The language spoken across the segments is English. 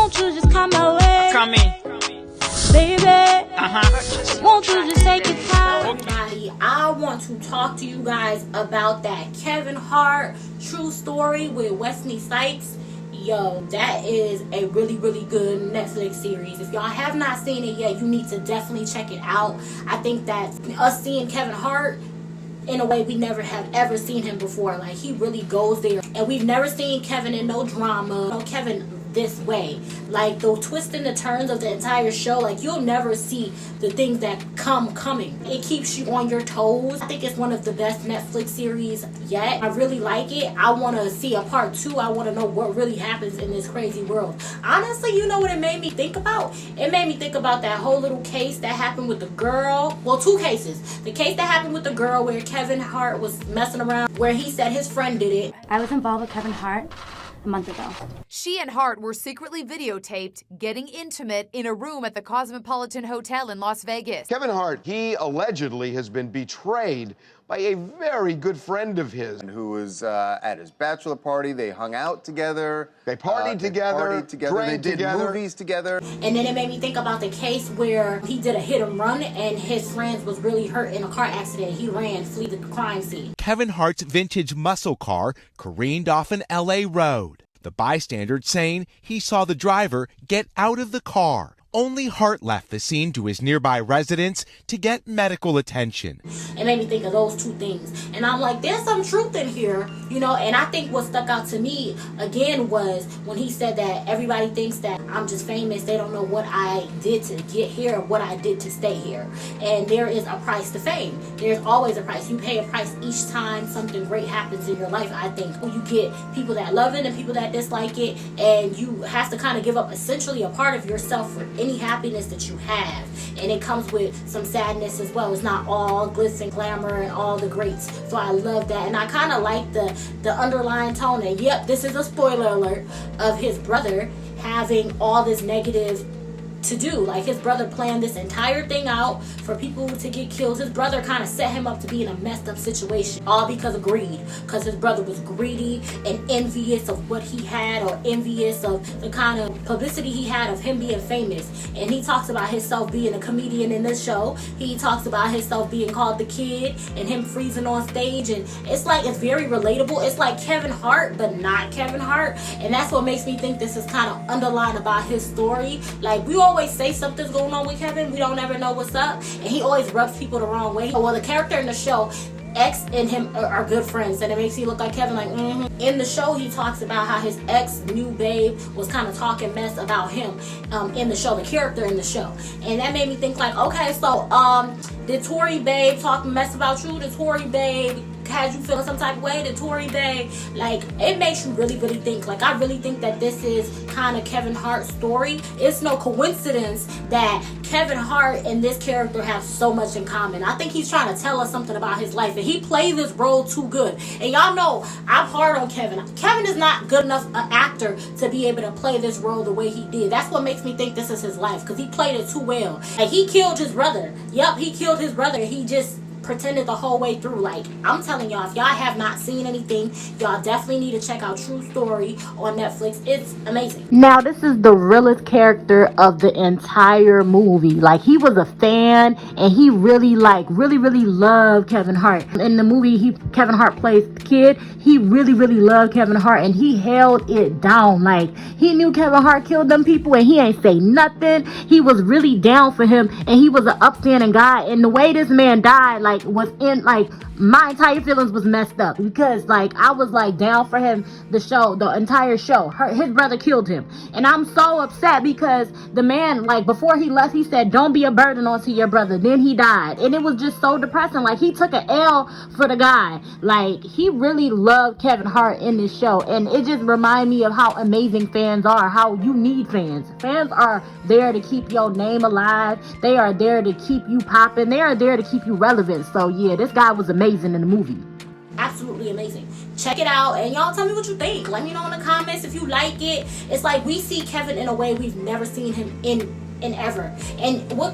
Won't you just come my way? Come in. Baby, won't you just take your time? Everybody, I want to talk to you guys about that Kevin Hart true story with Wesley Snipes. Yo, that is a really good Netflix series. If y'all have not seen it yet, you need to definitely check it out. I think that us seeing Kevin Hart in a way we never have ever seen him before, like he really goes there, and we've never seen Kevin in no drama, no Kevin this way, like the twists and the turns of the entire show, like you'll never see the things that coming. It keeps you on your toes. I think it's one of the best Netflix series yet. I really like it. I want to see a part 2. I want to know what really happens in this crazy world. Honestly, you know what it made me think about? It made me think about that whole little case that happened with the girl. Well, 2 cases. The case that happened with the girl where Kevin Hart was messing around, where he said his friend did it. I was involved with Kevin Hart a month ago. She and Hart were secretly videotaped getting intimate in a room at the Cosmopolitan Hotel in Las Vegas. Kevin Hart, he allegedly has been betrayed by a very good friend of his. Who was at his bachelor party. They hung out together. They partied together, They did movies together. And then it made me think about the case where he did a hit and run and his friend was really hurt in a car accident. He ran, fled the crime scene. Kevin Hart's vintage muscle car careened off an LA road. The bystander saying he saw the driver get out of the car. Only Hart left the scene to his nearby residence to get medical attention. It made me think of those 2 things. And I'm like, there's some truth in here, you know. And I think what stuck out to me, again, was when he said that everybody thinks that I'm just famous. They don't know what I did to get here, what I did to stay here. And there is a price to fame. There's always a price. You pay a price each time something great happens in your life, I think. You get people that love it and people that dislike it. And you have to kind of give up essentially a part of yourself for any happiness that you have, and it comes with some sadness as well. It's not all glitz and glamour and all the greats. So I love that, and I kind of like the underlying tone. And yep, this is a spoiler alert of his brother having all this negative to do. Like his brother planned this entire thing out for people to get killed. His brother kind of set him up to be in a messed up situation, all because of greed, because his brother was greedy and envious of what he had, or envious of the kind of publicity he had of him being famous. And he talks about himself being a comedian in this show. He talks about himself being called the kid and him freezing on stage, and it's like, it's very relatable. It's like Kevin Hart but not Kevin Hart, and that's what makes me think this is kind of underlined about his story. Like, we always say something's going on with Kevin, we don't ever know what's up, and he always rubs people the wrong way. Well, the character in the show, ex and him are good friends, and it makes you look like Kevin, like In the show, he talks about how his ex new babe was kind of talking mess about him in the show, the character in the show. And that made me think like, okay, so did Tory babe talk mess about you? Did Tory babe had you feeling some type of way? Did Tory babe, like, it makes you really think. Like, I really think that this is kind of Kevin Hart's story. It's no coincidence that Kevin Hart and this character have so much in common. I think he's trying to tell us something about his life, and he played this role too good. And y'all know I'm hard on Kevin. Kevin is not good enough an actor to be able to play this role the way he did. That's what makes me think this is his life, because he played it too well. Like, he killed his brother. Yep, he killed his brother. He just pretended the whole way through. Like, I'm telling y'all, if y'all have not seen anything, y'all definitely need to check out True Story on Netflix. It's amazing. Now, this is the realest character of the entire movie. Like, he was a fan, and he really loved Kevin Hart. In the movie, Kevin Hart plays the kid. He really loved Kevin Hart, and he held it down. Like, he knew Kevin Hart killed them people, and he ain't say nothing. He was really down for him, and he was an upstanding guy. And the way this man died, like, was in, like, my entire feelings was messed up, because, like, I was, like, down for him the entire show. His brother killed him, and I'm so upset because the man, like, before he left, he said, don't be a burden onto your brother. Then he died, and it was just so depressing. Like, he took an L for the guy. Like, he really loved Kevin Hart in this show, and it just reminded me of how amazing fans are, how you need fans. Fans are there to keep your name alive. They are there to keep you popping. They are there to keep you relevant. So yeah, this guy was amazing in the movie. Absolutely amazing. Check it out, and y'all tell me what you think. Let me know in the comments if you like it. It's like we see Kevin in a way we've never seen him in and ever. And what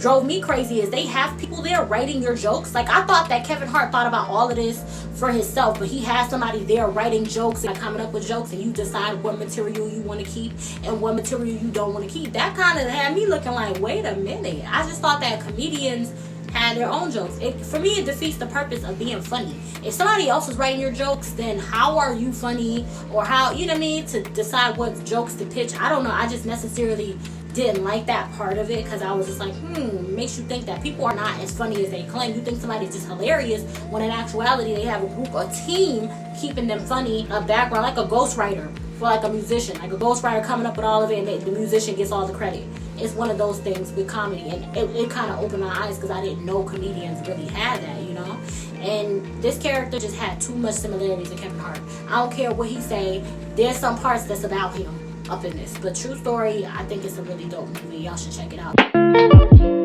drove me crazy is they have people there writing your jokes. Like, I thought that Kevin Hart thought about all of this for himself, but he has somebody there writing jokes and coming up with jokes, and you decide what material you want to keep and what material you don't want to keep. That kind of had me looking like, wait a minute. I just thought that comedians had their own jokes. For me, it defeats the purpose of being funny. If somebody else is writing your jokes, then how are you funny? Or how, you know what I mean, to decide what jokes to pitch. I don't know. I just necessarily didn't like that part of it, because I was just like, makes you think that people are not as funny as they claim. You think somebody's just hilarious, when in actuality they have a group, a team keeping them funny, a background, like a ghostwriter for like a musician, like a ghostwriter coming up with all of it, and the musician gets all the credit. It's one of those things with comedy, and it kind of opened my eyes, because I didn't know comedians really had that, you know. And this character just had too much similarities to Kevin Hart. I don't care what he say, there's some parts that's about him up in this. But true story, I think it's a really dope movie. Y'all should check it out.